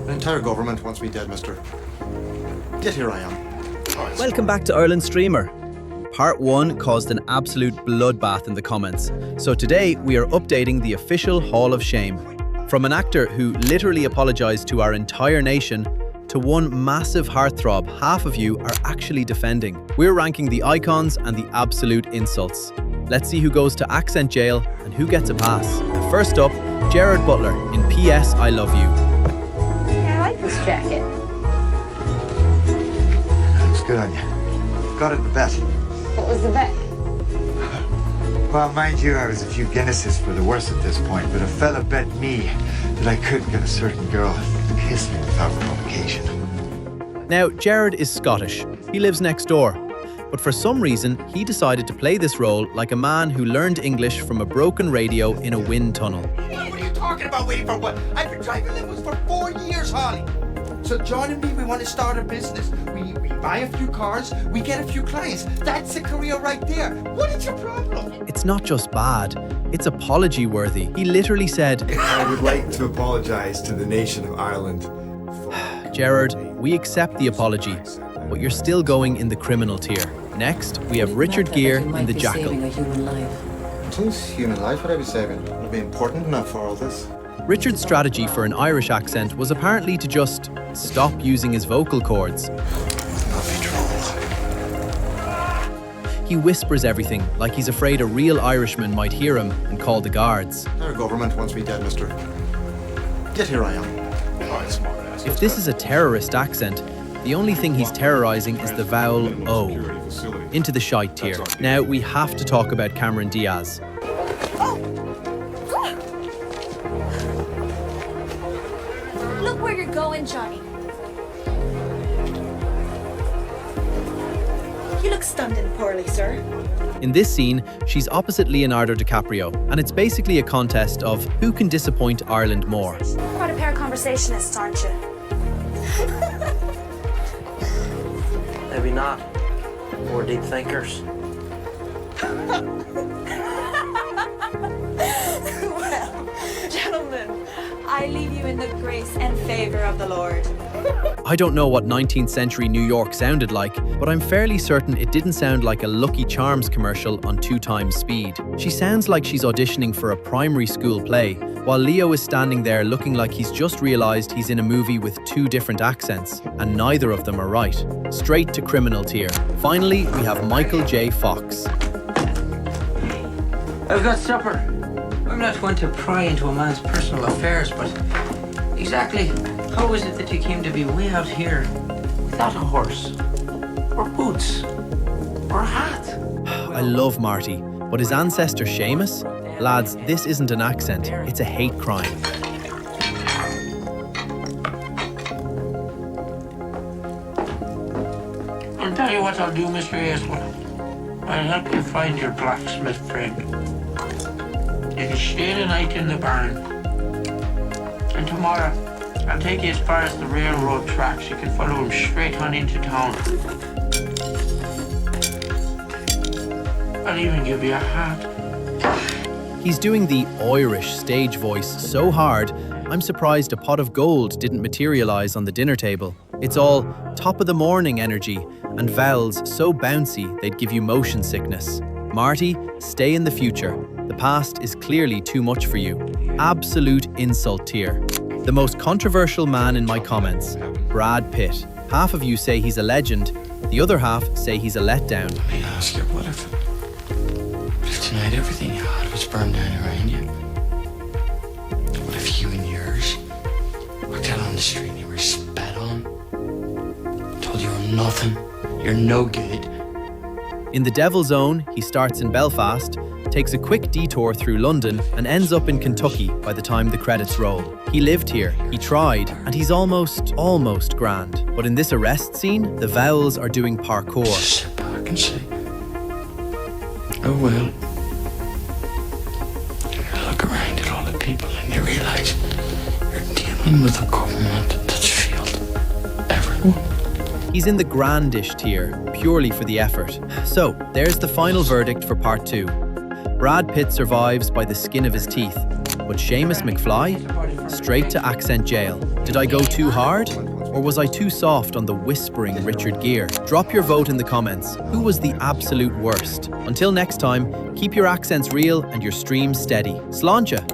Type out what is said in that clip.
The entire government wants me dead, mister. Yet here I am. Welcome back to Ireland Streamer. Part 1 caused an absolute bloodbath in the comments, so today we are updating the official Hall of Shame. From an actor who literally apologised to our entire nation, to one massive heartthrob half of you are actually defending. We're ranking the icons and the absolute insults. Let's see who goes to accent jail and who gets a pass. First up, Gerard Butler in P.S. I Love You. I like this jacket. Looks good on you. Got it in the bet. What was the bet? Well, mind you, I was a few Guinnesses for the worse at this point, but a fella bet me that I couldn't get a certain girl to kiss me without provocation. Now, Gerard is Scottish. He lives next door. But for some reason, he decided to play this role like a man who learned English from a broken radio in a wind tunnel. What are you talking about waiting for what? I've been driving limousines for 4 years, Holly. So John and me, we want to start a business. We buy a few cars, we get a few clients. That's a career right there. What is your problem? It's not just bad, it's apology worthy. He literally said, I would like to apologise to the nation of Ireland. Gerard, we accept the apology, but you're still going in the criminal tier. Next, we have Richard Gere in the Jackal. Whose human life would I be saving? Would it be important enough for all this? Richard's strategy for an Irish accent was apparently to just stop using his vocal cords. He whispers everything, like he's afraid a real Irishman might hear him and call the guards. Our government wants me dead, mister. Yet here I am. If this is a terrorist accent, the only thing he's terrorising is the vowel O. Into the shite tier. Now we have to talk about Cameron Diaz. Look where you're going, Johnny. You look stunned and poorly, sir. In this scene, she's opposite Leonardo DiCaprio, and it's basically a contest of who can disappoint Ireland more. Quite a pair of conversationists, aren't you? Maybe not. More deep thinkers. Well, gentlemen, I leave you in the grace and favour of the Lord. I don't know what 19th century New York sounded like, but I'm fairly certain it didn't sound like a Lucky Charms commercial on 2 times speed. She sounds like she's auditioning for a primary school play, while Leo is standing there looking like he's just realised he's in a movie with 2 different accents, and neither of them are right. Straight to criminal tier. Finally, we have Michael J. Fox. I've got supper. I'm not one to pry into a man's personal affairs, but exactly how is it that you came to be way out here without a horse, or boots, or a hat? I love Marty, but his ancestor Seamus? Lads, this isn't an accent, it's a hate crime. I'll tell you what I'll do, Mr. Aiswood. I'll help you find your blacksmith friend. You can stay the night in the barn. And tomorrow, I'll take you as far as the railroad tracks. You can follow them straight on into town. I'll even give you a hat. He's doing the Irish stage voice so hard, I'm surprised a pot of gold didn't materialise on the dinner table. It's all top of the morning energy and vowels so bouncy they'd give you motion sickness. Marty, stay in the future. The past is clearly too much for you. Absolute insult tier. The most controversial man in my comments, Brad Pitt. Half of you say he's a legend, the other half say he's a letdown. Let me ask you, what if tonight everything you had was burned down around you? What if you and yours walked out on the street and you were spat on? Told you were nothing, you're no good. In the Devil Zone, he starts in Belfast, takes a quick detour through London and ends up in Kentucky by the time the credits roll. He lived here, he tried, and he's almost grand. But in this arrest scene, the vowels are doing parkour. Just sit back and say, oh well. You look around at all the people and you realise you're dealing with a government that's failed everyone. He's in the grandish tier, purely for the effort. So, there's the final verdict for part 2. Brad Pitt survives by the skin of his teeth, but Seamus McFly, straight to accent jail. Did I go too hard? Or was I too soft on the whispering Richard Gere? Drop your vote in the comments. Who was the absolute worst? Until next time, keep your accents real and your streams steady. Sláinte!